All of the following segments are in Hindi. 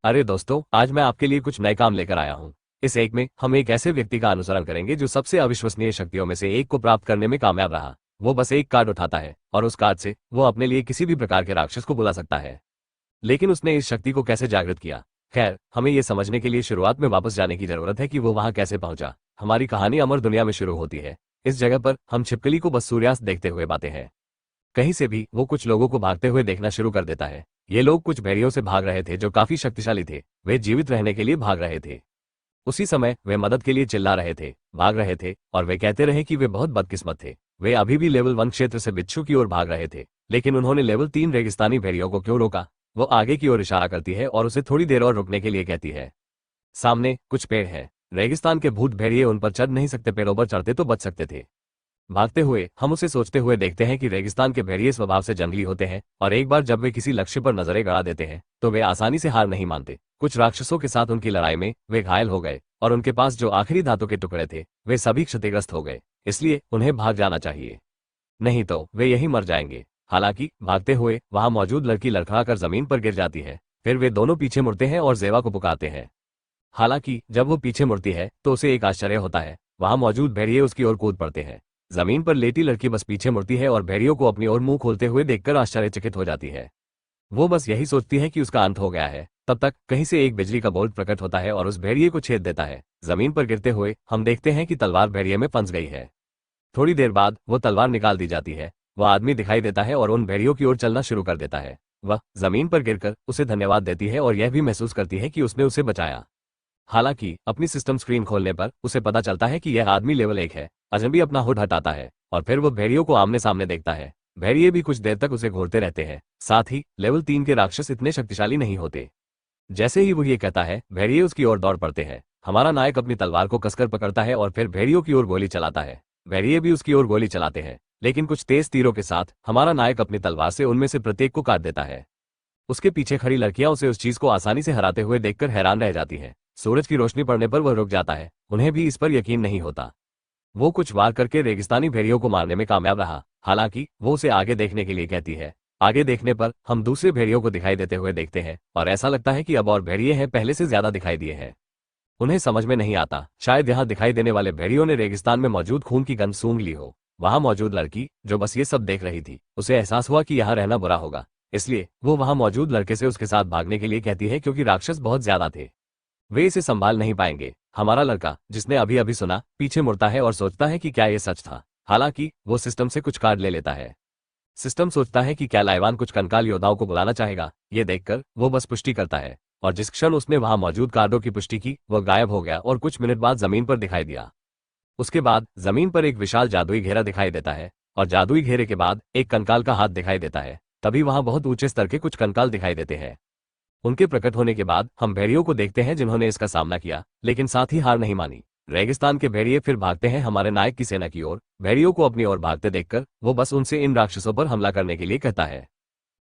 अरे दोस्तों, आज मैं आपके लिए कुछ नए काम लेकर आया हूँ। इस एक में हम एक ऐसे व्यक्ति का अनुसरण करेंगे जो सबसे अविश्वसनीय शक्तियों में से एक को प्राप्त करने में कामयाब रहा। वो बस एक कार्ड उठाता है और उस कार्ड से वो अपने लिए किसी भी प्रकार के राक्षस को बुला सकता है। लेकिन उसने इस शक्ति को कैसे जागृत किया? खैर, हमें ये समझने के लिए शुरुआत में वापस जाने की जरूरत है कि वो वहां कैसे पहुंचा। हमारी कहानी अमर दुनिया में शुरू होती है। इस जगह पर हम छिपकली को बस सूर्यास्त देखते हुए पाते हैं। कहीं से भी वो कुछ लोगों को भागते हुए देखना शुरू कर देता है। ये लोग कुछ भेड़ियों से भाग रहे थे जो काफी शक्तिशाली थे। वे जीवित रहने के लिए भाग रहे थे। उसी समय वे मदद के लिए चिल्ला रहे थे, भाग रहे थे और वे कहते रहे कि वे बहुत बदकिस्मत थे। वे अभी भी लेवल 1 क्षेत्र से बिच्छू की ओर भाग रहे थे। लेकिन उन्होंने लेवल 3 रेगिस्तानी भेड़ियों को क्यों रोका? वो आगे की ओर इशारा करती है और उसे थोड़ी देर और रुकने के लिए कहती है। सामने कुछ पेड़ हैं। रेगिस्तान के भूत भेड़िए उन पर चढ़ नहीं सकते, पेड़ों पर चढ़ते तो बच सकते थे। भागते हुए हम उसे सोचते हुए देखते हैं कि रेगिस्तान के भेड़िए स्वभाव से जंगली होते हैं और एक बार जब वे किसी लक्ष्य पर नजरें गड़ा देते हैं तो वे आसानी से हार नहीं मानते। कुछ राक्षसों के साथ उनकी लड़ाई में वे घायल हो गए और उनके पास जो आखिरी धातु के टुकड़े थे वे सभी क्षतिग्रस्त हो गए। इसलिए उन्हें भाग जाना चाहिए, नहीं तो वे यहीं मर जाएंगे। हालांकि भागते हुए वहां मौजूद लड़की लड़खड़ाकर जमीन पर गिर जाती है। फिर वे दोनों पीछे मुड़ते हैं और जेवा को पुकारते हैं। हालांकि जब वो पीछे मुड़ती है तो उसे एक आश्चर्य होता है। वहां मौजूद भेड़िए उसकी ओर कूद पड़ते हैं। जमीन पर लेटी लड़की बस पीछे मुड़ती है और भेड़ियों को अपनी ओर मुंह खोलते हुए देखकर आश्चर्यचकित हो जाती है। वो बस यही सोचती है कि उसका अंत हो गया है। तब तक कहीं से एक बिजली का बोल्ट प्रकट होता है और उस भेड़िए को छेद देता है। जमीन पर गिरते हुए हम देखते हैं कि तलवार भेड़िए में फंस गई है। थोड़ी देर बाद वो तलवार निकाल दी जाती है। वह आदमी दिखाई देता है और उन भेड़ियों की ओर चलना शुरू कर देता है। वह जमीन पर गिरकर उसे धन्यवाद देती है और यह भी महसूस करती है कि उसने उसे बचाया। हालांकि अपनी सिस्टम स्क्रीन खोलने पर उसे पता चलता है कि यह आदमी लेवल 1 है। अजनबी अपना हुड हटाता है और फिर वो भेड़ियों को आमने सामने देखता है। भेड़िए भी कुछ देर तक उसे घूरते रहते हैं। साथ ही लेवल 3 के राक्षस इतने शक्तिशाली नहीं होते। जैसे ही वो ये कहता है, भेड़िए उसकी ओर दौड़ पड़ते हैं। हमारा नायक अपनी तलवार को कसकर पकड़ता है और फिर भेड़ियों की ओर गोली चलाता है। भेड़िए भी उसकी ओर गोली चलाते हैं, लेकिन कुछ तेज तीरों के साथ हमारा नायक अपनी तलवार से उनमें से प्रत्येक को काट देता है। उसके पीछे खड़ी लड़कियां उसे उस चीज को आसानी से हराते हुए देखकर हैरान रह जाती हैं। सूरज की रोशनी पड़ने पर वह रुक जाता है। उन्हें भी इस पर यकीन नहीं होता। वो कुछ वार करके रेगिस्तानी भेड़ियों को मारने में कामयाब रहा। हालांकि वो उसे आगे देखने के लिए कहती है। आगे देखने पर हम दूसरे भेड़ियों को दिखाई देते हुए देखते हैं और ऐसा लगता है कि अब और भेड़िए हैं पहले से ज्यादा दिखाई दिए हैं। उन्हें समझ में नहीं आता, शायद यहाँ दिखाई देने वाले भेड़ियों ने रेगिस्तान में मौजूद खून की गंध सूंघ ली हो। वहां मौजूद लड़की जो बस ये सब देख रही थी, उसे एहसास हुआ कि यहाँ रहना बुरा होगा। इसलिए वो वहां मौजूद लड़के से उसके साथ भागने के लिए कहती है, क्योंकि राक्षस बहुत ज्यादा थे। वे इसे संभाल नहीं पाएंगे। हमारा लड़का, जिसने अभी अभी सुना, पीछे मुड़ता है और सोचता है कि क्या ये सच था। हालांकि वो सिस्टम से कुछ कार्ड ले लेता है। सिस्टम सोचता है कि क्या लाइवान कुछ कंकाल योद्धाओं को बुलाना चाहेगा। ये देखकर वो बस पुष्टि करता है और जिस क्षण उसने वहां मौजूद कार्डों की पुष्टि की, वह गायब हो गया और कुछ मिनट बाद जमीन पर दिखाई दिया। उसके बाद जमीन पर एक विशाल जादुई घेरा दिखाई देता है और जादुई घेरे के बाद एक कंकाल का हाथ दिखाई देता है। तभी वहां बहुत ऊंचे स्तर के कुछ कंकाल दिखाई देते हैं। उनके प्रकट होने के बाद हम भेड़ियों को देखते हैं जिन्होंने इसका सामना किया, लेकिन साथ ही हार नहीं मानी। रेगिस्तान के भेड़िए फिर भागते हैं हमारे नायक की सेना की ओर। भेड़ियों को अपनी ओर भागते देखकर वो बस उनसे इन राक्षसों पर हमला करने के लिए कहता है।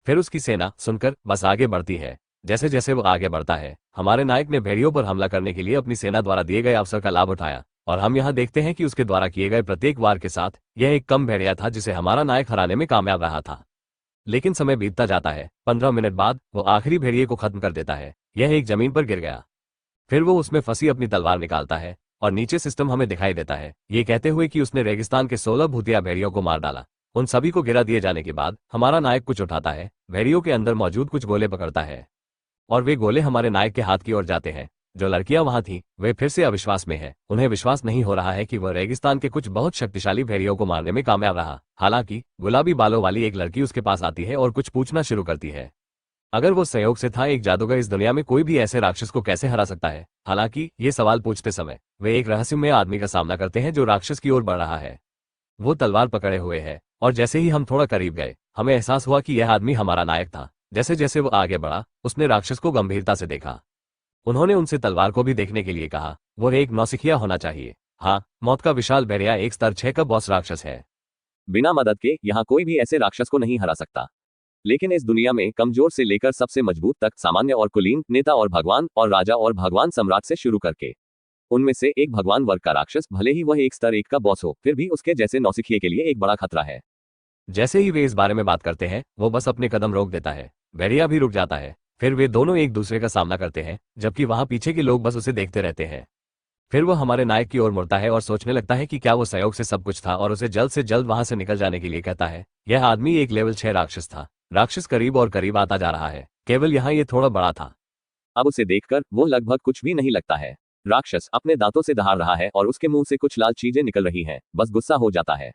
फिर उसकी सेना सुनकर बस आगे बढ़ती है। जैसे जैसे वो आगे बढ़ता है, हमारे नायक ने भेड़ियों पर हमला करने के लिए अपनी सेना द्वारा दिए गए अवसर का लाभ उठाया और हम यहाँ देखते हैं कि उसके द्वारा किए गए प्रत्येक वार के साथ यह एक कम भेड़िया था जिसे हमारा नायक हराने में कामयाब रहा था। लेकिन समय बीतता जाता है। 15 मिनट बाद वो आखिरी भेड़िए को खत्म कर देता है। यह एक जमीन पर गिर गया। फिर वो उसमें फंसी अपनी तलवार निकालता है और नीचे सिस्टम हमें दिखाई देता है, ये कहते हुए कि उसने रेगिस्तान के 16 भूतिया भेड़ियों को मार डाला। उन सभी को गिरा दिए जाने के बाद हमारा नायक कुछ उठाता है, भेड़ियों के अंदर मौजूद कुछ गोले पकड़ता है और वे गोले हमारे नायक के हाथ की ओर जाते हैं। जो लड़कियां वहां थीं, वे फिर से अविश्वास में हैं। उन्हें विश्वास नहीं हो रहा है कि वह रेगिस्तान के कुछ बहुत शक्तिशाली भेड़ियों को मारने में कामयाब रहा। हालांकि गुलाबी बालों वाली एक लड़की उसके पास आती है और कुछ पूछना शुरू करती है। अगर वो संयोग से था एक जादूगर, इस दुनिया में कोई भी ऐसे राक्षस को कैसे हरा सकता है? हालांकि ये सवाल पूछते समय वे एक रहस्यमय आदमी का सामना करते हैं जो राक्षस की ओर बढ़ रहा है। वो तलवार पकड़े हुए है और जैसे ही हम थोड़ा करीब गए, हमें एहसास हुआ कि यह आदमी हमारा नायक था। जैसे जैसे वो आगे बढ़ा, उसने राक्षस को गंभीरता से देखा। उन्होंने उनसे तलवार को भी देखने के लिए कहा। वो एक नौसिखिया होना चाहिए। हाँ, मौत का विशाल भेड़िया एक स्तर 6 का बॉस राक्षस है। बिना मदद के यहाँ कोई भी ऐसे राक्षस को नहीं हरा सकता। लेकिन इस दुनिया में कमजोर से लेकर सबसे मजबूत तक, सामान्य और कुलीन, नेता और भगवान और राजा और भगवान सम्राट से शुरू करके, उनमें से एक भगवान वर्ग का राक्षस, भले ही वह एक स्तर 1 का बॉस हो, फिर भी उसके जैसे नौसिखिए के लिए एक बड़ा खतरा है। जैसे ही वे इस बारे में बात करते हैं, वो बस अपने कदम रोक देता है। भेड़िया भी रुक जाता है। फिर वे दोनों एक दूसरे का सामना करते हैं, जबकि वहां पीछे के लोग बस उसे देखते रहते हैं। फिर वो हमारे नायक की ओर मुड़ता है और सोचने लगता है कि क्या वो सहयोग से सब कुछ था, और उसे जल्द से जल्द वहां से निकल जाने के लिए कहता है। यह आदमी एक लेवल 6 राक्षस था। राक्षस करीब और करीब आता जा रहा है, केवल यहाँ ये थोड़ा बड़ा था। अब उसे देखकर वो लगभग कुछ भी नहीं लगता है। राक्षस अपने दांतों से दहाड़ रहा है और उसके मुंह से कुछ लाल चीजें निकल रही हैं, बस गुस्सा हो जाता है।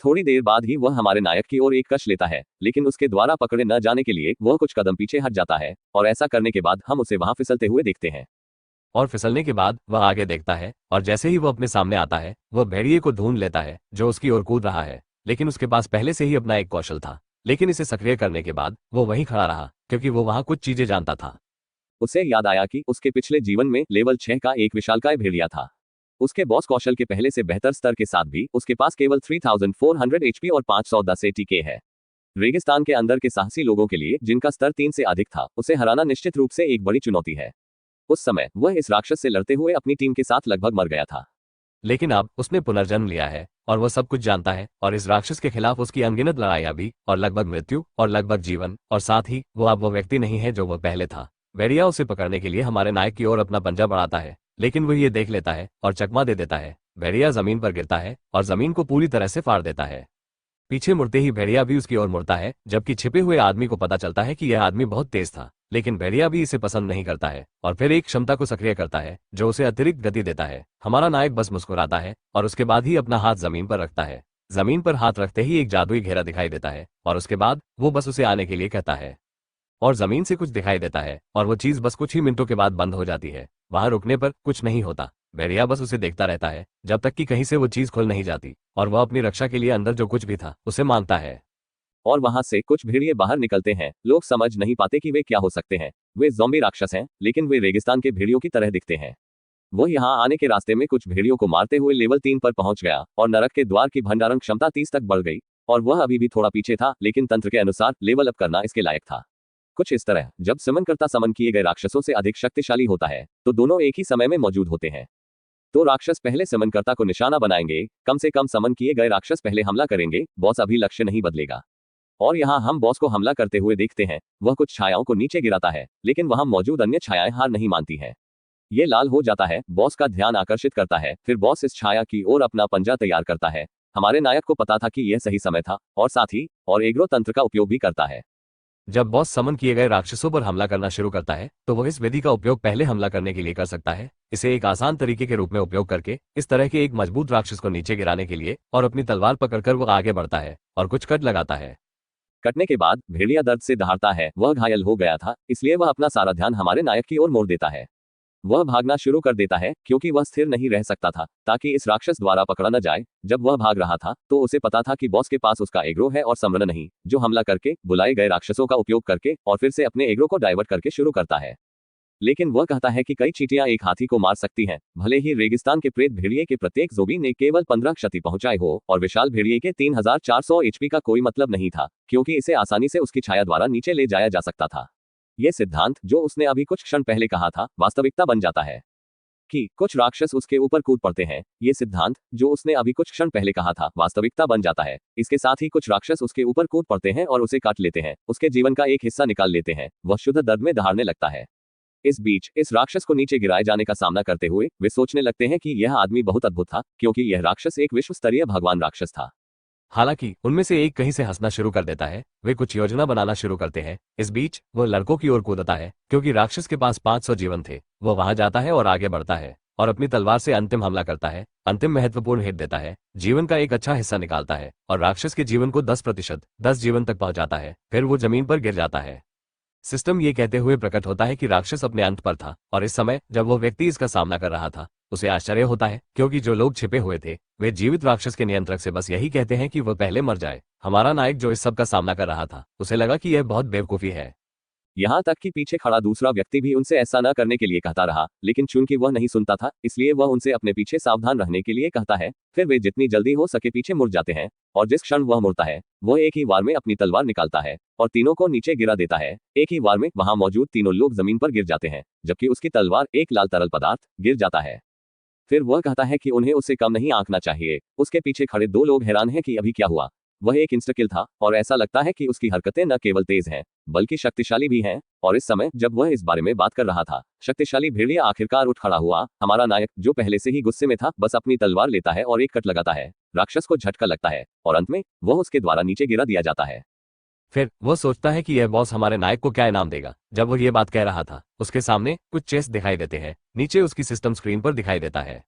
थोड़ी देर बाद ही वह हमारे नायक की ओर एक कश लेता है, लेकिन उसके द्वारा पकड़े न जाने के लिए वह कुछ कदम पीछे हट जाता है, और ऐसा करने के बाद हम उसे वहां फिसलते हुए देखते हैं। और फिसलने के बाद वह आगे देखता है, और जैसे ही वह अपने सामने आता है, वह भेड़िए को ढूंढ लेता है जो उसकी ओर कूद रहा है। लेकिन उसके पास पहले से ही अपना एक कौशल था, लेकिन इसे सक्रिय करने के बाद वो वहीं खड़ा रहा, क्योंकि वो वहां कुछ चीजें जानता था। उसे याद आया कि उसके पिछले जीवन में लेवल 6 का एक विशालकाय भेड़िया था। उसके बॉस कौशल के पहले से बेहतर स्तर के साथ भी उसके पास केवल 3400 एचपी और 510 एटीके है। रेगिस्तान के अंदर के साहसी लोगों के लिए, जिनका स्तर 3 से अधिक था, उसे हराना निश्चित रूप से एक बड़ी चुनौती है। उस समय वह इस राक्षस से लड़ते हुए अपनी टीम के साथ लगभग मर गया था। लेकिन अब उसने पुनर्जन्म लिया है और वह सब कुछ जानता है, और इस राक्षस के खिलाफ उसकी अनगिनत लड़ाइयां भी, और लगभग मृत्यु और लगभग जीवन, और साथ ही वो अब वो व्यक्ति नहीं है जो वह पहले था। भेड़िया उसे पकड़ने के लिए हमारे नायक की ओर अपना पंजा बढ़ाता है, लेकिन वह ये देख लेता है और चकमा दे देता है। भेड़िया जमीन पर गिरता है और जमीन को पूरी तरह से फाड़ देता है। पीछे मुड़ते ही भेड़िया भी उसकी ओर मुड़ता है, जबकि छिपे हुए आदमी को पता चलता है कि यह आदमी बहुत तेज था, लेकिन भेड़िया भी इसे पसंद नहीं करता है और फिर एक क्षमता को सक्रिय करता है जो उसे अतिरिक्त गति देता है। हमारा नायक बस मुस्कुराता है और उसके बाद ही अपना हाथ जमीन पर रखता है। जमीन पर हाथ रखते ही एक जादुई घेरा दिखाई देता है, और उसके बाद वो बस उसे आने के लिए कहता है, और जमीन से कुछ दिखाई देता है, और वो चीज बस कुछ ही मिनटों के बाद बंद हो जाती है। वहां रुकने पर कुछ नहीं होता। भेड़िया बस उसे देखता रहता है जब तक कि कहीं से वो चीज खुल नहीं जाती, और वह अपनी रक्षा के लिए अंदर जो कुछ भी था उसे मांगता है। और वहां से कुछ भेड़िए बाहर निकलते हैं। लोग समझ नहीं पाते कि वे क्या हो सकते हैं। वे ज़ॉम्बी राक्षस हैं, लेकिन वे रेगिस्तान के भेड़ियों की तरह दिखते हैं। वह यहाँ आने के रास्ते में कुछ भेड़ियों को मारते हुए लेवल 3 पर पहुंच गया, और नरक के द्वार की भंडारण क्षमता 30 तक बढ़ गई। और वह अभी भी थोड़ा पीछे था, लेकिन तंत्र के अनुसार लेवल अप करना इसके लायक था। कुछ इस तरह, जब समनकर्ता समन किए गए राक्षसों से अधिक शक्तिशाली होता है, तो दोनों एक ही समय में मौजूद होते हैं। तो राक्षस पहले समनकर्ता को निशाना बनाएंगे, कम से कम समन किए गए राक्षस पहले हमला करेंगे। बॉस अभी लक्ष्य नहीं बदलेगा। और यहाँ हम बॉस को हमला करते हुए देखते हैं। वह कुछ छायाओं को नीचे गिराता है, लेकिन वहां मौजूद अन्य छायाएं हार नहीं मानती हैं। ये लाल हो जाता है, बॉस का ध्यान आकर्षित करता है। फिर बॉस इस छाया की ओर अपना पंजा तैयार करता है। हमारे नायक को पता था कि यह सही समय था, और साथ ही और एग्रो तंत्र का उपयोग भी करता है। जब बॉस समन किए गए राक्षसों पर हमला करना शुरू करता है, तो वह इस विधि का उपयोग पहले हमला करने के लिए कर सकता है। इसे एक आसान तरीके के रूप में उपयोग करके इस तरह के एक मजबूत राक्षस को नीचे गिराने के लिए, और अपनी तलवार पकड़कर वह आगे बढ़ता है और कुछ कट लगाता है। कटने के बाद भेड़िया दर्द से दहाड़ता है। वह घायल हो गया था, इसलिए वह अपना सारा ध्यान हमारे नायक की ओर मोड़ देता है। वह भागना शुरू कर देता है, क्योंकि वह स्थिर नहीं रह सकता था ताकि इस राक्षस द्वारा पकड़ा न जाए। जब वह भाग रहा था तो उसे पता था कि बॉस के पास उसका एग्रो है और समरण नहीं, जो हमला करके बुलाए गए राक्षसों का उपयोग करके और फिर से अपने एग्रो को डाइवर्ट करके शुरू करता है। लेकिन वह कहता है कि कई चींटियां एक हाथी को मार सकती हैं। भले ही रेगिस्तान के प्रेत भेड़िए के प्रत्येक जोबी ने केवल 15 क्षति पहुंचाई हो, और विशाल भेड़िए के 3400 एचपी का कोई मतलब नहीं था, क्योंकि इसे आसानी से उसकी छाया द्वारा नीचे ले जाया जा सकता था। यह सिद्धांत, जो उसने अभी कुछ क्षण पहले कहा था, वास्तविकता बन जाता है कि कुछ राक्षस उसके ऊपर कूद पड़ते हैं। ये सिद्धांत, जो उसने अभी कुछ क्षण पहले कहा था, वास्तविकता बन जाता है। इसके साथ ही कुछ राक्षस उसके ऊपर कूद पड़ते हैं और उसे काट लेते हैं, उसके जीवन का एक हिस्सा निकाल लेते हैं। वह शुद्ध दर्द में दहाड़ने लगता है। इस बीच इस राक्षस को नीचे गिराए जाने का सामना करते हुए वे सोचने लगते हैं कि यह आदमी बहुत अद्भुत था, क्योंकि यह राक्षस एक विश्व स्तरीय भगवान राक्षस था। हालांकि उनमें से एक कहीं से हंसना शुरू कर देता है। वे कुछ योजना बनाना शुरू करते हैं। इस बीच वो लड़कों की ओर कूदता है, क्योंकि राक्षस के पास 500 जीवन थे। वो वहां जाता है और आगे बढ़ता है और अपनी तलवार से अंतिम हमला करता है। अंतिम महत्वपूर्ण हिट देता है, जीवन का एक अच्छा हिस्सा निकालता है और राक्षस के जीवन को 10% 10 जीवन तक पहुंचाता है। फिर वो जमीन पर गिर जाता है। सिस्टम ये कहते हुए प्रकट होता है कि राक्षस अपने अंत पर था, और इस समय जब वो व्यक्ति इसका सामना कर रहा था, उसे आश्चर्य होता है, क्योंकि जो लोग छिपे हुए थे वे जीवित राक्षस के नियंत्रक से बस यही कहते हैं कि वह पहले मर जाए। हमारा नायक, जो इस सब का सामना कर रहा था, उसे लगा कि यह बहुत बेवकूफी है। यहाँ तक कि पीछे खड़ा दूसरा व्यक्ति भी उनसे ऐसा न करने के लिए कहता रहा, लेकिन चूंकि वह नहीं सुनता था, इसलिए वह उनसे अपने पीछे सावधान रहने के लिए कहता है। फिर वे जितनी जल्दी हो सके पीछे मुड़ जाते हैं, और जिस क्षण वह मुड़ता है, वह एक ही वार में अपनी तलवार निकालता है और तीनों को नीचे गिरा देता है। एक ही वार में वहां मौजूद तीनों लोग जमीन पर गिर जाते हैं, जबकि उसकी तलवार, एक लाल तरल पदार्थ, गिर जाता है। फिर वह कहता है कि उन्हें उससे कम नहीं आंकना चाहिए। उसके पीछे खड़े दो लोग हैरान हैं कि अभी क्या हुआ। वह एक इंस्टा किल था, और ऐसा लगता है कि उसकी हरकतें न केवल तेज हैं, बल्कि शक्तिशाली भी हैं। और इस समय जब वह इस बारे में बात कर रहा था, शक्तिशाली भेड़िया आखिरकार उठ खड़ा हुआ। हमारा नायक, जो पहले से ही गुस्से में था, बस अपनी तलवार लेता है और एक कट लगाता है। राक्षस को झटका लगता है और अंत में वह उसके द्वारा नीचे गिरा दिया जाता है। फिर वह सोचता है कि यह बॉस हमारे नायक को क्या इनाम देगा। जब वह ये बात कह रहा था, उसके सामने कुछ चेस्ट दिखाई देते हैं। नीचे उसकी सिस्टम स्क्रीन पर दिखाई देता है।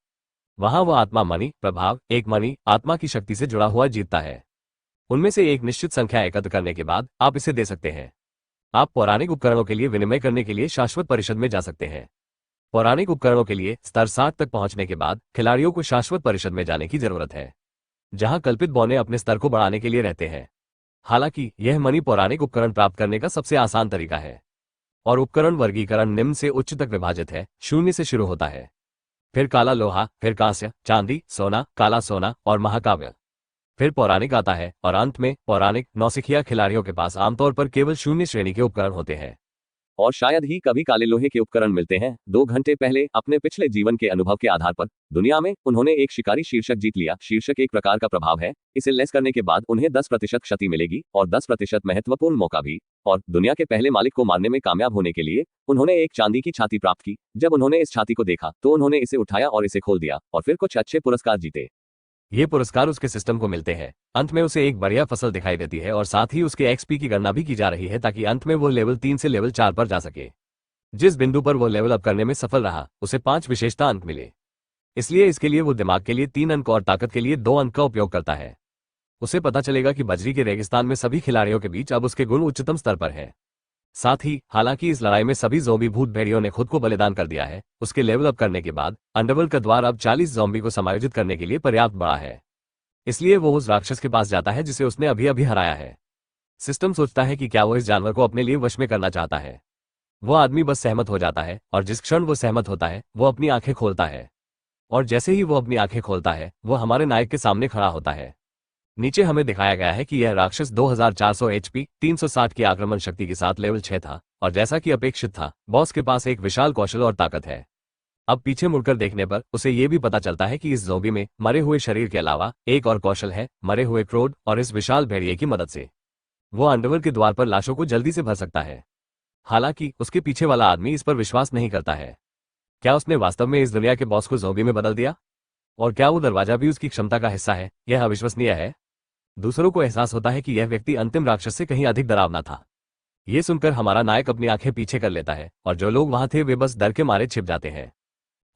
वहां वह आत्मा मणि प्रभाव, एक मणि आत्मा की शक्ति से जुड़ा हुआ जीतता है। उनमें से एक निश्चित संख्या एकत्र करने के बाद आप इसे दे सकते हैं। आप पौराणिक उपकरणों के लिए विनिमय करने के लिए शाश्वत परिषद में जा सकते हैं। पौराणिक उपकरणों के लिए स्तर 7 तक पहुंचने के बाद खिलाड़ियों को शाश्वत परिषद में जाने की जरूरत है, जहां कल्पित बौने अपने स्तर को बढ़ाने के लिए रहते हैं। हालांकि यह मणि पौराणिक उपकरण प्राप्त करने का सबसे आसान तरीका है, और उपकरण वर्गीकरण निम्न से उच्च तक विभाजित है। 0 से शुरू होता है, फिर काला लोहा, फिर कांस्य, चांदी, सोना, काला सोना और महाकाव्य, फिर पौराणिक आता है, और अंत में पौराणिक। नौसिखिया खिलाड़ियों के पास आमतौर पर केवल 0 श्रेणी के उपकरण होते हैं, और शायद ही कभी काले लोहे के उपकरण मिलते हैं। 2 घंटे पहले अपने पिछले जीवन के अनुभव के आधार पर दुनिया में उन्होंने एक शिकारी शीर्षक जीत लिया। शीर्षक एक प्रकार का प्रभाव है। इसे लेस करने के बाद उन्हें 10% क्षति मिलेगी और 10% महत्वपूर्ण मौका भी। और दुनिया के पहले मालिक को मारने में कामयाब होने के लिए उन्होंने एक चांदी की छाती प्राप्त की। जब उन्होंने इस छाती को देखा तो उन्होंने इसे उठाया और इसे खोल दिया और फिर कुछ अच्छे पुरस्कार जीते। ये पुरस्कार उसके सिस्टम को मिलते हैं। अंत में उसे एक बढ़िया फसल दिखाई देती है और साथ ही उसके एक्सपी की गणना भी की जा रही है, ताकि अंत में वो लेवल 3 से लेवल 4 पर जा सके। जिस बिंदु पर वो लेवल अप करने में सफल रहा, उसे 5 विशेषता अंक मिले। इसलिए इसके लिए वो दिमाग के लिए 3 अंक और ताकत के लिए 2 अंक का उपयोग करता है। उसे पता चलेगा कि बजरी के रेगिस्तान में सभी खिलाड़ियों के बीच अब उसके गुण उच्चतम स्तर पर है। साथ ही हालांकि इस लड़ाई में सभी ज़ॉम्बी भूत भेड़ियों ने खुद को बलिदान कर दिया है, उसके लेवल अप करने के बाद अंडरवर्ल्ड का द्वार अब 40 ज़ॉम्बी को समायोजित करने के लिए पर्याप्त बड़ा है। इसलिए वो उस राक्षस के पास जाता है जिसे उसने अभी अभी हराया है। सिस्टम सोचता है कि क्या वो इस जानवर को अपने लिए वश में करना चाहता है। वो आदमी बस सहमत हो जाता है, और जिस क्षण वो सहमत होता है वो अपनी आंखें खोलता है, और जैसे ही वो अपनी आंखें खोलता है वो हमारे नायक के सामने खड़ा होता है। नीचे हमें दिखाया गया है कि यह राक्षस 2400 एचपी 360 की आक्रमण शक्ति के साथ लेवल 6 था, और जैसा कि अपेक्षित था, बॉस के पास एक विशाल कौशल और ताकत है। अब पीछे मुड़कर देखने पर उसे ये भी पता चलता है कि इस ज़ॉम्बी में मरे हुए शरीर के अलावा एक और कौशल है, मरे हुए क्रोड, और इस विशाल भेड़िए की मदद से वो अंडरवर्ल्ड के द्वार पर लाशों को जल्दी से भर सकता है। हालांकि उसके पीछे वाला आदमी इस पर विश्वास नहीं करता है। क्या उसने वास्तव में इस दुनिया के बॉस को ज़ॉम्बी में बदल दिया? और क्या वो दरवाजा भी उसकी क्षमता का हिस्सा है? यह अविश्वसनीय है। दूसरों को एहसास होता है कि यह व्यक्ति अंतिम राक्षस से कहीं अधिक डरावना था। ये सुनकर हमारा नायक अपनी आंखें पीछे कर लेता है, और जो लोग वहां थे वे बस डर के मारे छिप जाते हैं।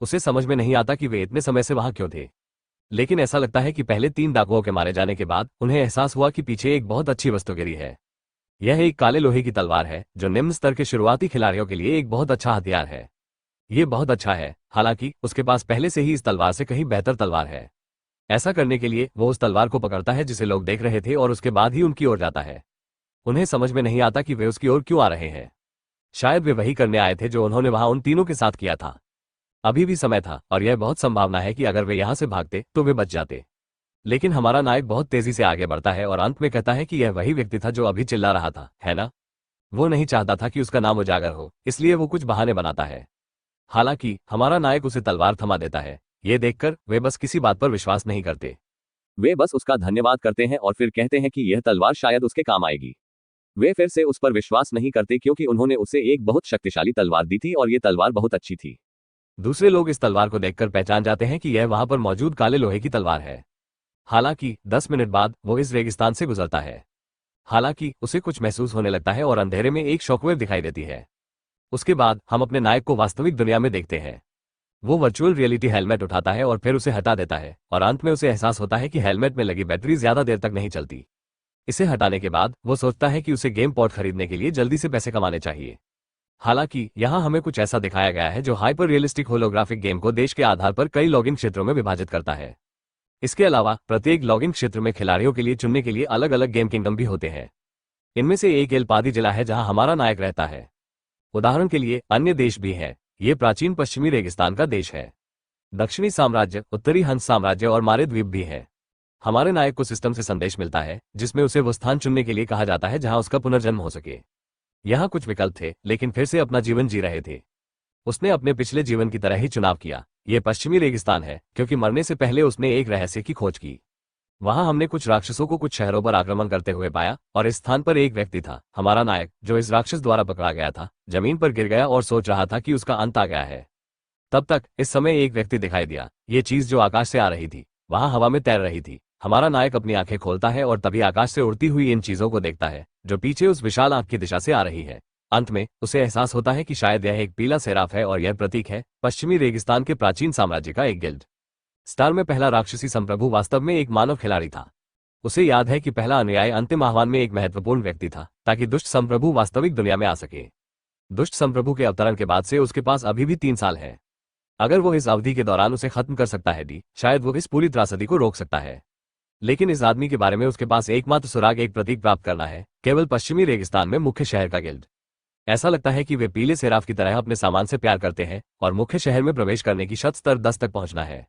उसे समझ में नहीं आता कि वे इतने समय से वहां क्यों थे, लेकिन ऐसा लगता है कि पहले 3 डाकुओं के मारे जाने के बाद उन्हें एहसास हुआ कि पीछे एक बहुत अच्छी वस्तु गिरी है। यह एक काले लोहे की तलवार है, जो निम्न स्तर के शुरुआती खिलाड़ियों के लिए एक बहुत अच्छा हथियार है। ये बहुत अच्छा है, हालांकि उसके पास पहले से ही इस तलवार से कहीं बेहतर तलवार है। ऐसा करने के लिए वो उस तलवार को पकड़ता है जिसे लोग देख रहे थे, और उसके बाद ही उनकी ओर जाता है। उन्हें समझ में नहीं आता कि वे उसकी ओर क्यों आ रहे हैं। शायद वे वही करने आए थे जो उन्होंने वहां उन तीनों के साथ किया था। अभी भी समय था, और यह बहुत संभावना है कि अगर वे यहां से भागते तो वे बच जाते। लेकिन हमारा नायक बहुत तेजी से आगे बढ़ता है और अंत में कहता है कि यह वही व्यक्ति था जो अभी चिल्ला रहा था, है ना? वो नहीं चाहता था कि उसका नाम उजागर हो, इसलिए वो कुछ बहाने बनाता है। हालांकि हमारा नायक उसे तलवार थमा देता है। ये देखकर वे बस किसी बात पर विश्वास नहीं करते। वे बस उसका धन्यवाद करते हैं और फिर कहते हैं कि यह तलवार शायद उसके काम आएगी। वे फिर से उस पर विश्वास नहीं करते क्योंकि उन्होंने उसे एक बहुत शक्तिशाली तलवार दी थी और ये तलवार बहुत अच्छी थी। दूसरे लोग इस तलवार को देखकर पहचान जाते हैं कि यह वहां पर मौजूद काले लोहे की तलवार है। हालांकि 10 मिनट बाद वो इस रेगिस्तान से गुजरता है। हालांकि उसे कुछ महसूस होने लगता है और अंधेरे में एक शॉकवेव दिखाई देती है। उसके बाद हम अपने नायक को वास्तविक दुनिया में देखते हैं। वो वर्चुअल रियलिटी हेलमेट उठाता है और फिर उसे हटा देता है, और अंत में उसे एहसास होता है कि हेलमेट में लगी बैटरी ज्यादा देर तक नहीं चलती। इसे हटाने के बाद वो सोचता है कि उसे गेम पॉड खरीदने के लिए जल्दी से पैसे कमाने चाहिए। हालांकि यहाँ हमें कुछ ऐसा दिखाया गया है जो हाइपर रियलिस्टिक होलोग्राफिक गेम को देश के आधार पर कई लॉगिन क्षेत्रों में विभाजित करता है। इसके अलावा प्रत्येक लॉगिन क्षेत्र में खिलाड़ियों के लिए चुनने के लिए अलग अलग गेम किंगडम भी होते हैं। इनमें से एक एलपादी जिला है जहां हमारा नायक रहता है। उदाहरण के लिए अन्य देश भी हैं। ये प्राचीन पश्चिमी रेगिस्तान का देश है। दक्षिणी साम्राज्य, उत्तरी हंस साम्राज्य और मारे द्वीप भी है। हमारे नायक को सिस्टम से संदेश मिलता है जिसमें उसे वो स्थान चुनने के लिए कहा जाता है जहां उसका पुनर्जन्म हो सके। यहाँ कुछ विकल्प थे, लेकिन फिर से अपना जीवन जी रहे थे। उसने अपने पिछले जीवन की तरह ही चुनाव किया। यह पश्चिमी रेगिस्तान है क्योंकि मरने से पहले उसने एक रहस्य की खोज की। वहां हमने कुछ राक्षसों को कुछ शहरों पर आक्रमण करते हुए पाया और इस स्थान पर एक व्यक्ति था, हमारा नायक, जो इस राक्षस द्वारा पकड़ा गया था, जमीन पर गिर गया और सोच रहा था कि उसका अंत आ गया है। तब तक इस समय एक व्यक्ति दिखाई दिया। ये चीज जो आकाश से आ रही थी, वहां हवा में तैर रही थी। हमारा नायक अपनी आंखें खोलता है और तभी आकाश से उड़ती हुई इन चीजों को देखता है जो पीछे उस विशाल आंख की दिशा से आ रही है। अंत में उसे एहसास होता है कि शायद यह एक पीला सेराफ है और यह प्रतीक है पश्चिमी रेगिस्तान के प्राचीन साम्राज्य का एक गिल्ड स्टार में पहला राक्षसी संप्रभु वास्तव में एक मानव खिलाड़ी था। उसे याद है कि पहला अनुयायी अंतिम आह्वान में एक महत्वपूर्ण व्यक्ति था ताकि दुष्ट संप्रभु वास्तविक दुनिया में आ सके। दुष्ट संप्रभु के अवतरण के बाद से उसके पास अभी भी 3 साल है। अगर वो इस अवधि के दौरान उसे खत्म कर सकता है शायद वो इस पूरी त्रासदी को रोक सकता है। लेकिन इस आदमी के बारे में उसके पास एकमात्र सुराग एक प्रतीक प्राप्त करना है, केवल पश्चिमी रेगिस्तान में मुख्य शहर का गिल्ड। ऐसा लगता है कि वे पीले सेराफ की तरह अपने सामान से प्यार करते हैं और मुख्य शहर में प्रवेश करने की शर्त स्तर 10 तक पहुंचना है।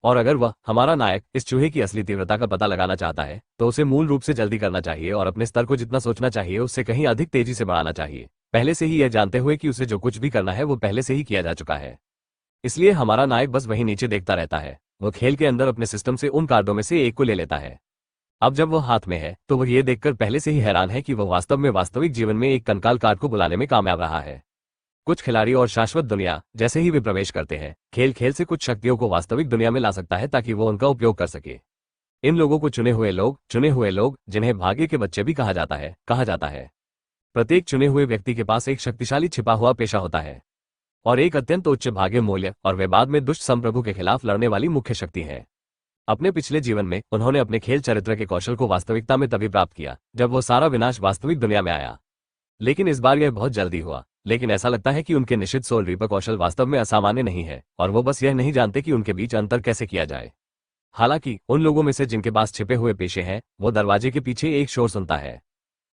और अगर वह, हमारा नायक, इस चूहे की असली तीव्रता का पता लगाना चाहता है तो उसे मूल रूप से जल्दी करना चाहिए और अपने स्तर को जितना सोचना चाहिए उससे कहीं अधिक तेजी से बढ़ाना चाहिए, पहले से ही यह जानते हुए कि उसे जो कुछ भी करना है वो पहले से ही किया जा चुका है। इसलिए हमारा नायक बस वहीं नीचे देखता रहता है। वो खेल के अंदर अपने सिस्टम से उन कार्डों में से एक को ले लेता है। अब जब वो हाथ में है तो वह ये देखकर पहले से ही हैरान है कि वह वास्तव में वास्तविक जीवन में एक कंकाल कार्ड को बुलाने में कामयाब रहा है। कुछ खिलाड़ी और शाश्वत दुनिया, जैसे ही वे प्रवेश करते हैं, खेल खेल से कुछ शक्तियों को वास्तविक दुनिया में ला सकता है ताकि वो उनका उपयोग कर सके। इन लोगों को चुने हुए लोग जिन्हें भाग्य के बच्चे भी कहा जाता है। प्रत्येक चुने हुए व्यक्ति के पास एक शक्तिशाली छिपा हुआ पेशा होता है और एक अत्यंत उच्च भाग्य मूल्य, और वे बाद में दुष्ट संप्रभु के खिलाफ लड़ने वाली मुख्य शक्ति है। अपने पिछले जीवन में उन्होंने अपने खेल चरित्र के कौशल को वास्तविकता में तभी प्राप्त किया जब वो सारा विनाश वास्तविक दुनिया में आया। लेकिन इस बार यह बहुत जल्दी हुआ। लेकिन ऐसा लगता है कि उनके निश्चित सोल रीपर कौशल वास्तव में असामान्य नहीं है और वो बस यह नहीं जानते कि उनके बीच अंतर कैसे किया जाए। हालांकि उन लोगों में से जिनके पास छिपे हुए पेशे हैं, वो दरवाजे के पीछे एक शोर सुनता है।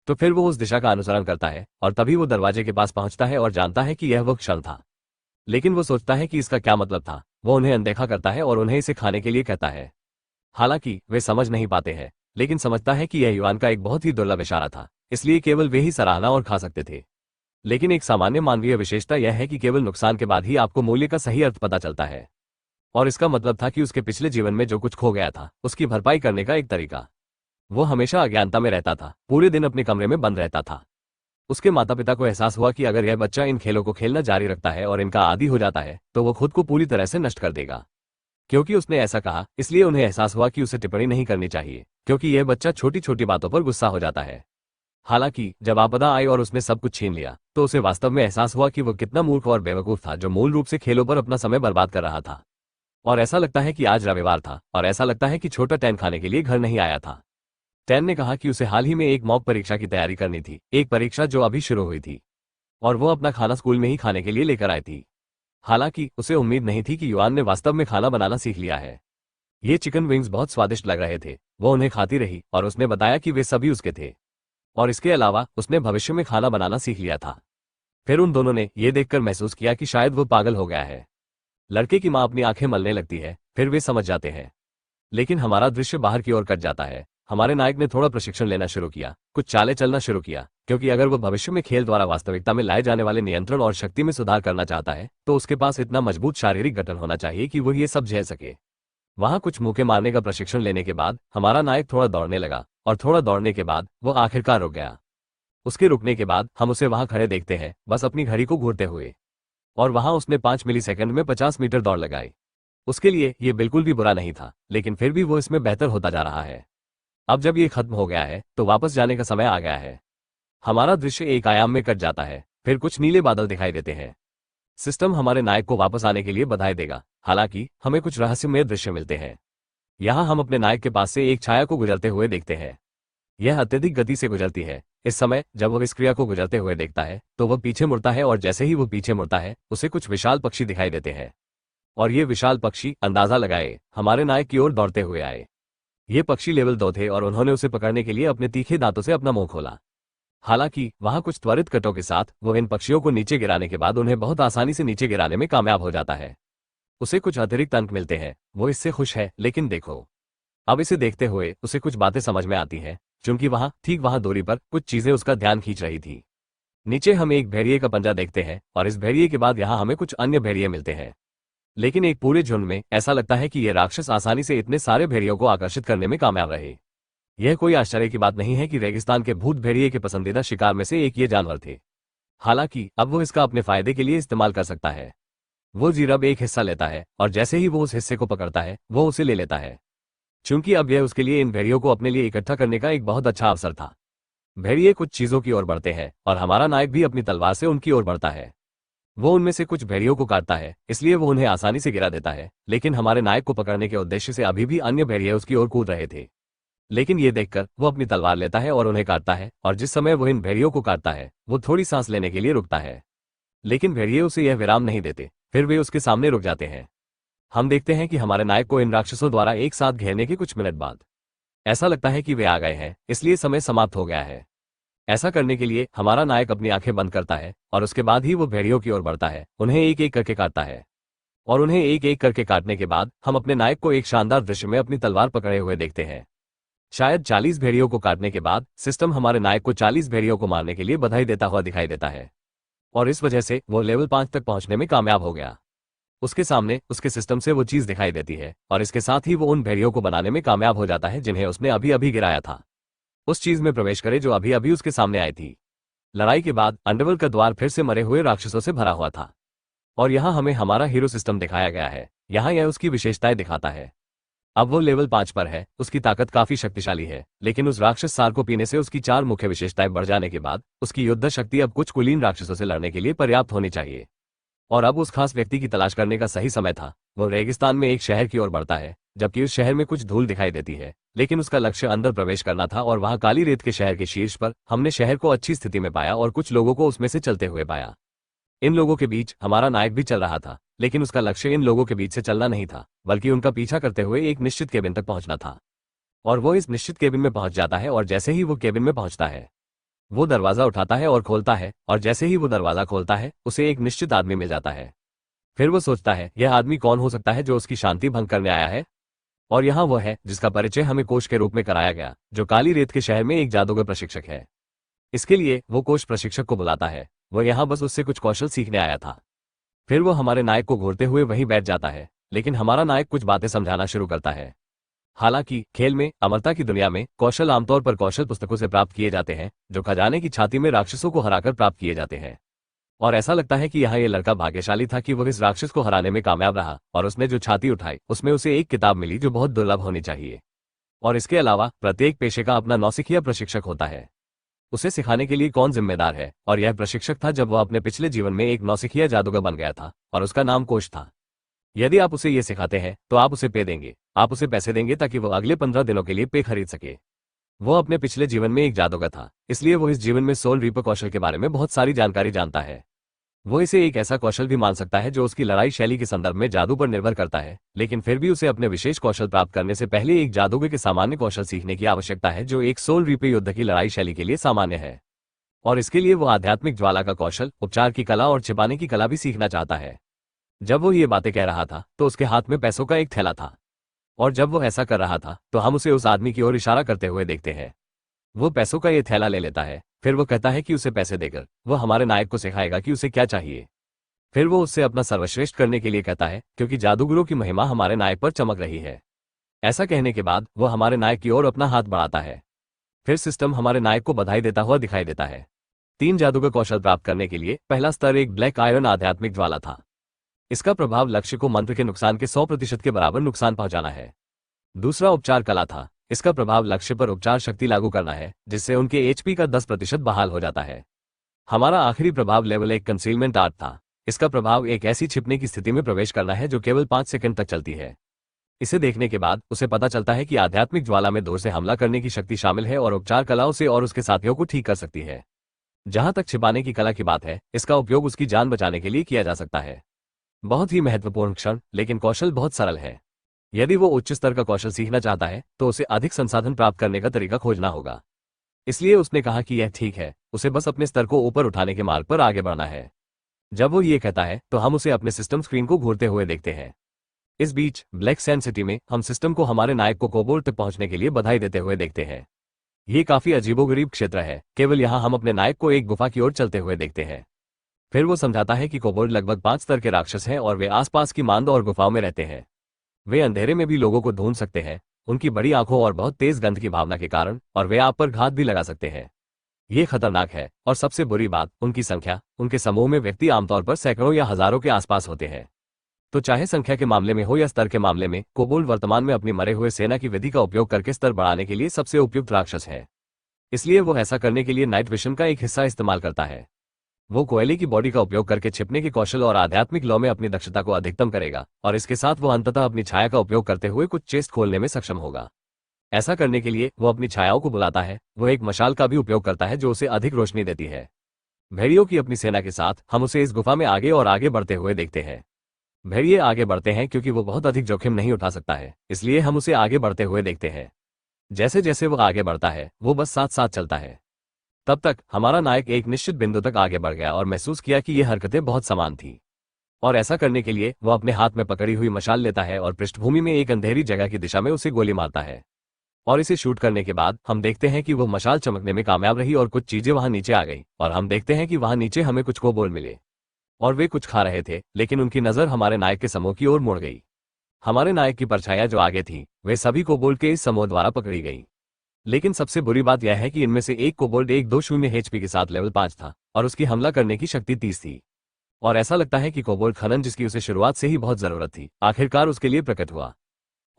तो फिर वो उस दिशा का अनुसरण करता है और तभी वो दरवाजे के पास पहुंचता है और जानता है कि यह वो क्षण था। लेकिन वो सोचता है कि इसका क्या मतलब था। वो उन्हें अनदेखा करता है और उन्हें इसे खाने के लिए कहता है। हालांकि वे समझ नहीं पाते हैं, लेकिन समझता है कि यह युवान का एक बहुत ही दुर्लभ इशारा था, इसलिए केवल वे ही सराहना और खा सकते थे। लेकिन एक सामान्य मानवीय विशेषता यह है कि केवल नुकसान के बाद ही आपको मूल्य का सही अर्थ पता चलता है। और इसका मतलब था कि उसके पिछले जीवन में जो कुछ खो गया था उसकी भरपाई करने का एक तरीका। वो हमेशा अज्ञानता में रहता था, पूरे दिन अपने कमरे में बंद रहता था। उसके माता पिता को एहसास हुआ कि अगर यह बच्चा इन खेलों को खेलना जारी रखता है और इनका आदी हो जाता है तो वो खुद को पूरी तरह से नष्ट कर देगा। क्योंकि उसने ऐसा कहा, इसलिए उन्हें एहसास हुआ कि उसे टिप्पणी नहीं करनी चाहिए, क्योंकि यह बच्चा छोटी छोटी बातों पर गुस्सा हो जाता है। हालांकि जब आपदा आई और उसने सब कुछ छीन लिया तो उसे वास्तव में एहसास हुआ कि वो कितना मूर्ख और बेवकूफ था जो मूल रूप से खेलों पर अपना समय बर्बाद कर रहा था। और ऐसा लगता है कि आज रविवार था और ऐसा लगता है कि छोटा टैन खाने के लिए घर नहीं आया था। टैन ने कहा कि उसे हाल ही में एक मॉक परीक्षा की तैयारी करनी थी, एक परीक्षा जो अभी शुरू हुई थी, और वो अपना खाना स्कूल में ही खाने के लिए लेकर आई थी। हालांकि उसे उम्मीद नहीं थी कि युआन ने वास्तव में खाना बनाना सीख लिया है। ये चिकन विंग्स बहुत स्वादिष्ट लग रहे थे। वो उन्हें खाती रही और उसने बताया कि वे सभी उसके थे, और इसके अलावा उसने भविष्य में खाना बनाना सीख लिया था। फिर उन दोनों ने यह देखकर महसूस किया कि शायद वो पागल हो गया है। लड़के की मां अपनी आंखें मलने लगती है, फिर वे समझ जाते हैं। लेकिन हमारा दृश्य बाहर की ओर कट जाता है। हमारे नायक ने थोड़ा प्रशिक्षण लेना शुरू किया, कुछ चालें चलना शुरू किया, क्योंकि अगर वो भविष्य में खेल द्वारा वास्तविकता में लाए जाने वाले नियंत्रण और शक्ति में सुधार करना चाहता है तो उसके पास इतना मजबूत शारीरिक गठन होना चाहिए कि वो ये सब झेल सके। वहां कुछ मुक्के मारने का प्रशिक्षण लेने के बाद हमारा नायक थोड़ा दौड़ने लगा, और थोड़ा दौड़ने के बाद वो आखिरकार रुक गया। उसके रुकने के बाद हम उसे वहां खड़े देखते हैं, बस अपनी घड़ी को घूरते हुए, और वहां उसने 5 मिलीसेकंड में 50 मीटर दौड़ लगाई। उसके लिए ये बिल्कुल भी बुरा नहीं था, लेकिन फिर भी वो इसमें बेहतर होता जा रहा है। अब जब ये खत्म हो गया है तो वापस जाने का समय आ गया है। हमारा दृश्य एक आयाम में कट जाता है, फिर कुछ नीले बादल दिखाई देते हैं। सिस्टम हमारे नायक को वापस आने के लिए बधाई देगा। हालांकि हमें कुछ रहस्यमय दृश्य मिलते हैं। यहाँ हम अपने नायक के पास से एक छाया को गुजरते हुए देखते हैं। यह अत्यधिक गति से गुजरती है। इस समय जब वह इस क्रिया को गुजरते हुए देखता है तो वह पीछे मुड़ता है, और जैसे ही वो पीछे मुड़ता है उसे कुछ विशाल पक्षी दिखाई देते हैं, और ये विशाल पक्षी, अंदाजा लगाए, हमारे नायक की ओर दौड़ते हुए आए। ये पक्षी लेवल 2 थे और उन्होंने उसे पकड़ने के लिए अपने तीखे दांतों से अपना मुंह खोला। हालांकि वहां कुछ त्वरित कटों के साथ वो इन पक्षियों को नीचे गिराने के बाद उन्हें बहुत आसानी से नीचे गिराने में कामयाब हो जाता है। उसे कुछ अतिरिक्त अंक मिलते हैं। वो इससे खुश है, लेकिन देखो, अब इसे देखते हुए उसे कुछ बातें समझ में आती हैं, क्योंकि ठीक वहां दूरी पर कुछ चीजें उसका ध्यान खींच रही थी। नीचे हम एक भेड़िए का पंजा देखते हैं, और इस भेड़िए के बाद यहाँ हमें कुछ अन्य भेड़िए मिलते हैं। लेकिन एक पूरे झुंड में ऐसा लगता है कि ये राक्षस आसानी से इतने सारे भेड़ियों को आकर्षित करने में कामयाब रहे। यह कोई आश्चर्य की बात नहीं है कि रेगिस्तान के भूत भेड़िए के पसंदीदा शिकार में से एक ये जानवर थे। हालांकि अब वो इसका अपने फायदे के लिए इस्तेमाल कर सकता है। वो जीरब एक हिस्सा लेता है और जैसे ही वो उस हिस्से को पकड़ता है वो उसे ले लेता है। चूंकि अब यह उसके लिए इन भेड़ियों को अपने लिए इकट्ठा करने का एक बहुत अच्छा अवसर था। भेड़िए कुछ चीजों की ओर बढ़ते हैं और हमारा नायक भी अपनी तलवार से उनकी ओर बढ़ता है। वो उनमें से कुछ भेड़ियों को काटता है, इसलिए वो उन्हें आसानी से गिरा देता है, लेकिन हमारे नायक को पकड़ने के उद्देश्य से अभी भी अन्य भेड़िए उसकी ओर कूद रहे थे। लेकिन ये देखकर वो अपनी तलवार लेता है और उन्हें काटता है, और जिस समय वो इन भेड़ियों को काटता है वो थोड़ी सांस लेने के लिए रुकता है। लेकिन भेड़िए उसे यह विराम नहीं देते, फिर वे उसके सामने रुक जाते हैं। हम देखते हैं कि हमारे नायक को इन राक्षसों द्वारा एक साथ घेरने के कुछ मिनट बाद ऐसा लगता है कि वे आ गए हैं, इसलिए समय समाप्त हो गया है। ऐसा करने के लिए हमारा नायक अपनी आंखें बंद करता है और उसके बाद ही वो भेड़ियों की ओर बढ़ता है, उन्हें एक एक करके काटता है। और उन्हें एक एक करके काटने के बाद हम अपने नायक को एक शानदार दृश्य में अपनी तलवार पकड़े हुए देखते हैं। शायद 40 भेड़ियों को काटने के बाद सिस्टम हमारे नायक को 40 भेड़ियों को मारने के लिए बधाई देता हुआ दिखाई देता है, और इस वजह से वो लेवल 5 तक पहुंचने में कामयाब हो गया। उसके सामने उसके सिस्टम से वो चीज दिखाई देती है, और इसके साथ ही वो उन भेड़ियों को बनाने में कामयाब हो जाता है जिन्हें उसने अभी अभी गिराया था। उस चीज में प्रवेश करे जो अभी अभी उसके सामने आई थी। लड़ाई के बाद अंडरवर्ल्ड का द्वार फिर से मरे हुए राक्षसों से भरा हुआ था, और यहाँ हमें हमारा हीरो सिस्टम दिखाया गया है। यहाँ यह उसकी विशेषताएं दिखाता है। अब वो लेवल 5 पर है, उसकी ताकत काफी शक्तिशाली है, लेकिन उस राक्षस सार को पीने से उसकी 4 मुख्य विशेषताएं बढ़ जाने के बाद उसकी युद्ध शक्ति अब कुछ कुलीन राक्षसों से लड़ने के लिए पर्याप्त होनी चाहिए। और अब उस खास व्यक्ति की तलाश करने का सही समय था। वो रेगिस्तान में एक शहर की ओर बढ़ता है, जबकि उस शहर में कुछ धूल दिखाई देती है, लेकिन उसका लक्ष्य अंदर प्रवेश करना था। और वहां काली रेत के शहर के शीर्ष पर हमने शहर को अच्छी स्थिति में पाया और कुछ लोगों को उसमें से चलते हुए पाया। इन लोगों के बीच हमारा नायक भी चल रहा था, लेकिन उसका लक्ष्य इन लोगों के बीच से चलना नहीं था, बल्कि उनका पीछा करते हुए एक निश्चित केबिन तक पहुंचना था। और वो इस निश्चित केबिन में पहुंच जाता है, और जैसे ही वो केबिन में पहुंचता है वो दरवाजा उठाता है और खोलता है, और जैसे ही वो दरवाजा खोलता है उसे एक निश्चित आदमी मिल जाता है। फिर वो सोचता है यह आदमी कौन हो सकता है जो उसकी शांति भंग करने आया है। और यहाँ वो है जिसका परिचय हमें कोच के रूप में कराया गया, जो काली रेत के शहर में एक जादूगर प्रशिक्षक है। इसके लिए वो कोच प्रशिक्षक को बुलाता है। वो यहाँ बस उससे कुछ कौशल सीखने आया था। फिर वो हमारे नायक को घूरते हुए वहीं बैठ जाता है, लेकिन हमारा नायक कुछ बातें समझाना शुरू करता है। हालांकि खेल में अमरता की दुनिया में कौशल आमतौर पर कौशल पुस्तकों से प्राप्त किए जाते हैं, जो खजाने की छाती में राक्षसों को हराकर प्राप्त किए जाते हैं। और ऐसा लगता है कि यहाँ ये लड़का भाग्यशाली था कि वह इस राक्षस को हराने में कामयाब रहा, और उसने जो छाती उठाई उसमें उसे एक किताब मिली जो बहुत दुर्लभ होनी चाहिए। और इसके अलावा प्रत्येक पेशे का अपना नौसिखिया प्रशिक्षक होता है। उसे सिखाने के लिए कौन जिम्मेदार है, और यह प्रशिक्षक था जब वह अपने पिछले जीवन में एक नौसिखिया जादूगर बन गया था, और उसका नाम कोश था। यदि आप उसे ये सिखाते हैं तो आप उसे पे देंगे, आप उसे पैसे देंगे ताकि वो अगले 15 दिनों के लिए पे खरीद सके। वो अपने पिछले जीवन में एक जादूगर था, इसलिए वो इस जीवन में सोल रीपर कौशल के बारे में बहुत सारी जानकारी जानता है। वो इसे एक ऐसा कौशल भी मान सकता है जो उसकी लड़ाई शैली के संदर्भ में जादू पर निर्भर करता है, लेकिन फिर भी उसे अपने विशेष कौशल प्राप्त करने से पहले एक जादूगर के सामान्य कौशल सीखने की आवश्यकता है जो एक सोल रीपर युद्ध की लड़ाई शैली के लिए सामान्य है। और इसके लिए वो आध्यात्मिक ज्वाला का कौशल, उपचार की कला और छिपाने की कला भी सीखना चाहता है। जब वो ये बातें कह रहा था तो उसके हाथ में पैसों का एक थैला था, और जब वो ऐसा कर रहा था तो हम उसे उस आदमी की ओर इशारा करते हुए देखते हैं। वो पैसों का ये थैला ले लेता है, फिर वो कहता है कि उसे पैसे देकर वो हमारे नायक को सिखाएगा कि उसे क्या चाहिए। फिर वो उससे अपना सर्वश्रेष्ठ करने के लिए कहता है, क्योंकि जादूगरों की महिमा हमारे नायक पर चमक रही है। ऐसा कहने के बाद वो हमारे नायक की ओर अपना हाथ बढ़ाता है। फिर सिस्टम हमारे नायक को बधाई देता हुआ दिखाई देता है। 3 जादूगर कौशल प्राप्त करने के लिए पहला स्तर एक ब्लैक आयरन आध्यात्मिक ज्वाला था। इसका प्रभाव लक्ष्य को मंत्र के नुकसान के 100% के बराबर नुकसान पहुंचाना है। दूसरा उपचार कला था। इसका प्रभाव लक्ष्य पर उपचार शक्ति लागू करना है, जिससे उनके एचपी का 10% बहाल हो जाता है। हमारा आखिरी प्रभाव लेवल 1 कंसीलमेंट आर्ट था। इसका प्रभाव एक ऐसी छिपने की स्थिति में प्रवेश करना है जो केवल 5 सेकंड तक चलती है। इसे देखने के बाद उसे पता चलता है कि आध्यात्मिक ज्वाला में दूर से हमला करने की शक्ति शामिल है और उपचार कला उसे और उसके साथियों को ठीक कर सकती है। जहां तक छिपाने की कला की बात है, इसका उपयोग उसकी जान बचाने के लिए किया जा सकता है। बहुत ही महत्वपूर्ण क्षण, लेकिन कौशल बहुत सरल है। यदि वो उच्च स्तर का कौशल सीखना चाहता है तो उसे अधिक संसाधन प्राप्त करने का तरीका खोजना होगा। इसलिए उसने कहा कि यह ठीक है, उसे बस अपने स्तर को ऊपर उठाने के मार्ग पर आगे बढ़ना है। जब वो ये कहता है तो हम उसे अपने सिस्टम स्क्रीन को घूरते हुए देखते हैं। इस बीच ब्लैक सैंड सिटी में हम सिस्टम को हमारे नायक को कोबोल्ट तक पहुंचने के लिए बधाई देते हुए देखते हैं। ये काफी अजीबोगरीब क्षेत्र है। केवल यहाँ हम अपने नायक को एक गुफा की ओर चलते हुए देखते हैं। फिर वो समझाता है कि कोबोल्ड लगभग 5 स्तर के राक्षस हैं और वे आसपास की मांद और गुफाओं में रहते हैं। वे अंधेरे में भी लोगों को ढूंढ सकते हैं, उनकी बड़ी आंखों और बहुत तेज गंध की भावना के कारण, और वे आप पर घात भी लगा सकते हैं। ये खतरनाक है, और सबसे बुरी बात उनकी संख्या। उनके समूह में व्यक्ति आमतौर पर सैकड़ों या हजारों के आसपास होते हैं। तो चाहे संख्या के मामले में हो या स्तर के मामले में, कोबोल्ड वर्तमान में अपनी मरे हुए सेना की विधि का उपयोग करके स्तर बढ़ाने के लिए सबसे उपयुक्त राक्षस है। इसलिए वो ऐसा करने के लिए नाइट विशन का एक हिस्सा इस्तेमाल करता है। वो कोयले की बॉडी का उपयोग करके छिपने के कौशल और आध्यात्मिक लॉ में अपनी दक्षता को अधिकतम करेगा, और इसके साथ वो अंततः अपनी छाया का उपयोग करते हुए कुछ चेस्ट खोलने में सक्षम होगा। ऐसा करने के लिए वो अपनी छायाओं को बुलाता है। वो एक मशाल का भी उपयोग करता है जो उसे अधिक रोशनी देती है। भेड़ियों की अपनी सेना के साथ हम उसे इस गुफा में आगे और आगे बढ़ते हुए देखते हैं। भेड़िए आगे बढ़ते हैं क्योंकि वो बहुत अधिक जोखिम नहीं उठा सकता है, इसलिए हम उसे आगे बढ़ते हुए देखते हैं। जैसे जैसे वो आगे बढ़ता है, वो बस साथ साथ चलता है। तब तक हमारा नायक एक निश्चित बिंदु तक आगे बढ़ गया और महसूस किया कि ये हरकतें बहुत समान थी। और ऐसा करने के लिए वो अपने हाथ में पकड़ी हुई मशाल लेता है और पृष्ठभूमि में एक अंधेरी जगह की दिशा में उसे गोली मारता है। और इसे शूट करने के बाद हम देखते हैं कि वो मशाल चमकने में कामयाब रही और कुछ चीजें वहां नीचे आ गई, और हम देखते हैं कि वहां नीचे हमें कुछ कोबोल्ड मिले। और वे कुछ खा रहे थे, लेकिन उनकी नजर हमारे नायक के समूह की ओर मुड़ गई। हमारे नायक की परछाइयां जो आगे थी, वे सभी कोबोल्ड के इस समूह द्वारा पकड़ी गई। लेकिन सबसे बुरी बात यह है कि इनमें से एक कोबोल्ड 120 HP के साथ लेवल 5 था, और उसकी हमला करने की शक्ति 30 थी। और ऐसा लगता है कि कोबोल्ड खनन, जिसकी उसे शुरुआत से ही बहुत जरूरत थी, आखिरकार उसके लिए प्रकट हुआ।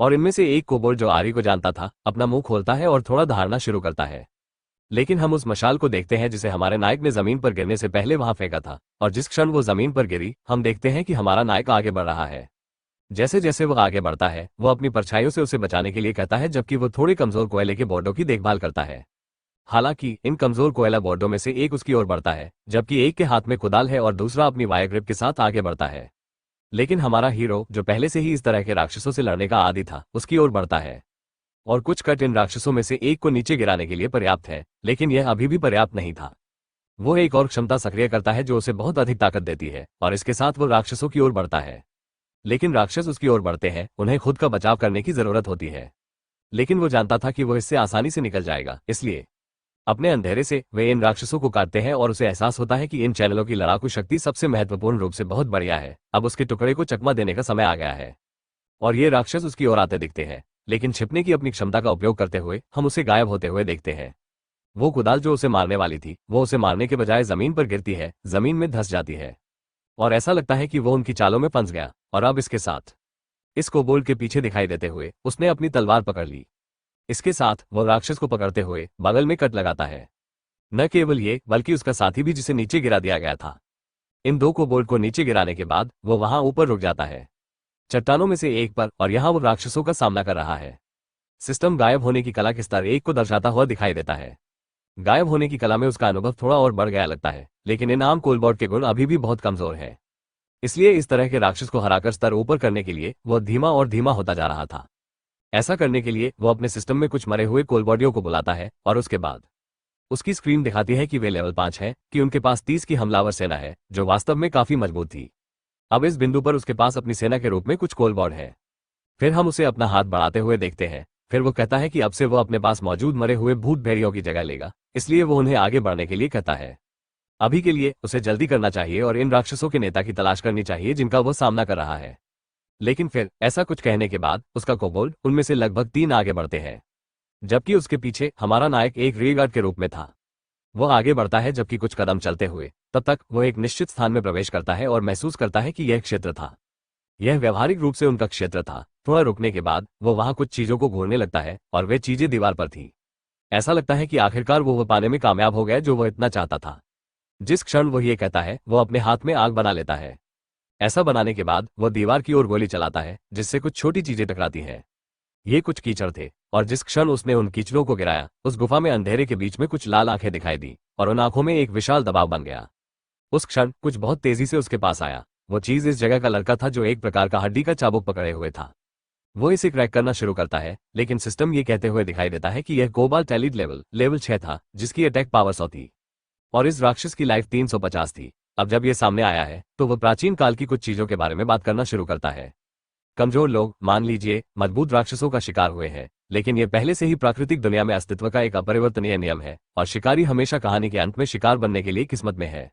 और इनमें से एक कोबोल्ड जो आरी को जानता था, अपना मुंह खोलता है और थोड़ा धारना शुरू करता है। लेकिन हम उस मशाल को देखते हैं जिसे हमारे नायक ने जमीन पर गिरने से पहले वहां फेंका था, और जिस क्षण वो जमीन पर गिरी, हम देखते हैं कि हमारा नायक आगे बढ़ रहा है। जैसे जैसे वो आगे बढ़ता है, वो अपनी परछाइयों से उसे बचाने के लिए कहता है, जबकि वो थोड़े कमजोर कोयले के बोर्डों की देखभाल करता है। हालांकि इन कमजोर कोयला बोर्डों में से एक उसकी ओर बढ़ता है, जबकि एक के हाथ में कुदाल है और दूसरा अपनी वायर ग्रिप के साथ आगे बढ़ता है। लेकिन हमारा हीरो, जो पहले से ही इस तरह के राक्षसों से लड़ने का आदी था, उसकी ओर बढ़ता है। और कुछ कट इन राक्षसों में से एक को नीचे गिराने के लिए पर्याप्त है, लेकिन यह अभी भी पर्याप्त नहीं था। वो एक और क्षमता सक्रिय करता है जो उसे बहुत अधिक ताकत देती है, और इसके साथ वो राक्षसों की ओर बढ़ता है। लेकिन राक्षस उसकी ओर बढ़ते हैं, उन्हें खुद का बचाव करने की जरूरत होती है। लेकिन वो जानता था कि वो इससे आसानी से निकल जाएगा, इसलिए अपने अंधेरे से वे इन राक्षसों को काटते हैं, और उसे एहसास होता है कि इन चैनलों की लड़ाकू शक्ति सबसे महत्वपूर्ण रूप से बहुत बढ़िया है। अब उसके टुकड़े को चकमा देने का समय आ गया है। और ये राक्षस उसकी ओर आते दिखते हैं, लेकिन छिपने की अपनी क्षमता का उपयोग करते हुए हम उसे गायब होते हुए देखते हैं। वो कुदाल जो उसे मारने वाली थी, वो उसे मारने के बजाय जमीन पर गिरती है, जमीन में धंस जाती है। और ऐसा लगता है कि वो उनकी चालों में फंस गया। और अब इसके साथ इस कोबोल्ड के पीछे दिखाई देते हुए उसने अपनी तलवार पकड़ ली। इसके साथ वो राक्षस को पकड़ते हुए बगल में कट लगाता है। न केवल ये, बल्कि उसका साथी भी, जिसे नीचे गिरा दिया गया था। इन दो कोबोल्ड को नीचे गिराने के बाद वो वहां ऊपर रुक जाता है, चट्टानों में से एक पर, और यहां वो राक्षसों का सामना कर रहा है। सिस्टम गायब होने की कला के स्तर 1 को दर्शाता हुआ दिखाई देता है। गायब होने की कला में उसका अनुभव थोड़ा और बढ़ गया लगता है, लेकिन इन आम कोलबॉट के गुण अभी भी बहुत कमजोर है। इसलिए इस तरह के राक्षस को हराकर स्तर ऊपर करने के लिए वह धीमा और धीमा होता जा रहा था। ऐसा करने के लिए वो अपने सिस्टम में कुछ मरे हुए कोलबॉडियों को बुलाता है, और उसके बाद उसकी स्क्रीन दिखाती है कि वे लेवल 5 है, कि उनके पास 30 की हमलावर सेना है, जो वास्तव में काफी मजबूत थी। अब इस बिंदु पर उसके पास अपनी सेना के रूप में कुछ कोलबॉड है। फिर हम उसे अपना हाथ बढ़ाते हुए देखते हैं। फिर वो कहता है कि अब से वो अपने पास मौजूद मरे हुए भूत भेड़ियों की जगह लेगा, इसलिए वो उन्हें आगे बढ़ने के लिए कहता है। अभी के लिए उसे जल्दी करना चाहिए और इन राक्षसों के नेता की तलाश करनी चाहिए जिनका वो सामना कर रहा है। लेकिन फिर ऐसा कुछ कहने के बाद उसका कोबोल्ड उनमें से लगभग 3 आगे बढ़ते हैं, जबकि उसके पीछे हमारा नायक एक रीगार्ड के रूप में था। वो आगे बढ़ता है, जबकि कुछ कदम चलते हुए तब तक वो एक निश्चित स्थान में प्रवेश करता है और महसूस करता है कि यह क्षेत्र था। यह व्यावहारिक रूप से उनका क्षेत्र था। थोड़ा रुकने के बाद वो वहां कुछ चीजों को घूरने लगता है, और वे चीजें दीवार पर थी। ऐसा लगता है कि आखिरकार वो पाने में कामयाब हो गया जो वो इतना चाहता था। जिस क्षण वो ये कहता है, वो अपने हाथ में आग बना लेता है। ऐसा बनाने के बाद वो दीवार की ओर गोली चलाता है, जिससे कुछ छोटी चीजें टकराती हैं। ये कुछ कीचड़ थे, और जिस क्षण उसने उन कीचड़ों को गिराया, उस गुफा में अंधेरे के बीच में कुछ लाल आंखें दिखाई दी, और उन आंखों में एक विशाल दबाव बन गया। उस क्षण कुछ बहुत तेजी से उसके पास आया। वो चीज इस जगह का लड़का था जो एक प्रकार का हड्डी का चाबुक पकड़े हुए था। वो इसे क्रैक करना शुरू करता है, लेकिन सिस्टम ये कहते हुए दिखाई देता है कि यह कोबाल्ट एलीट लेवल 6 था, जिसकी अटैक पावर 100 थी, और इस राक्षस की लाइफ 350 थी। अब जब ये सामने आया है, तो वह प्राचीन काल की कुछ चीजों के बारे में बात करना शुरू करता है। कमजोर लोग, मान लीजिए, मजबूत राक्षसों का शिकार हुए हैं, लेकिन यह पहले से ही प्राकृतिक दुनिया में अस्तित्व का एक अपरिवर्तनीय नियम है, और शिकारी हमेशा कहानी के अंत में शिकार बनने के लिए किस्मत में है।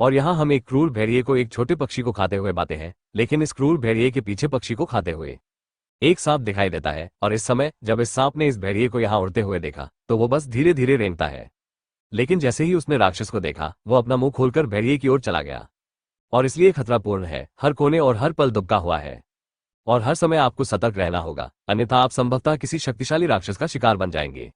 और यहाँ हम एक क्रूर भेड़िए को एक छोटे पक्षी को खाते हुए पाते हैं, लेकिन इस क्रूर भेड़िए के पीछे पक्षी को खाते हुए एक सांप दिखाई देता है। और इस समय जब इस सांप ने इस भेड़िए को यहाँ उड़ते हुए देखा तो वो बस धीरे धीरे रेंगता है। लेकिन जैसे ही उसने राक्षस को देखा, वो अपना मुंह खोलकर भेड़िए की ओर चला गया। और इसलिए खतरापूर्ण है, हर कोने और हर पल दुबका हुआ है, और हर समय आपको सतर्क रहना होगा, अन्यथा आप संभवतः किसी शक्तिशाली राक्षस का शिकार बन जाएंगे।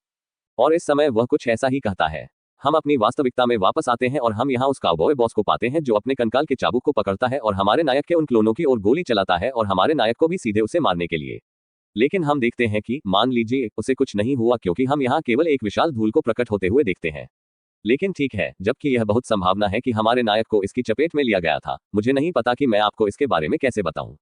और इस समय वह कुछ ऐसा ही कहता है। हम अपनी वास्तविकता में वापस आते हैं और हम यहाँ उस काउबॉय बॉस को पाते हैं जो अपने कंकाल के चाबुक को पकड़ता है और हमारे नायक के उन क्लोनों की ओर गोली चलाता है और हमारे नायक को भी सीधे उसे मारने के लिए। लेकिन हम देखते हैं कि मान लीजिए उसे कुछ नहीं हुआ क्योंकि हम यहाँ केवल एक विशाल धूल को प्रकट होते हुए देखते हैं। लेकिन ठीक है, जबकि यह बहुत संभावना है कि हमारे नायक को इसकी चपेट में लिया गया था, मुझे नहीं पता कि मैं आपको इसके बारे में कैसे बताऊं।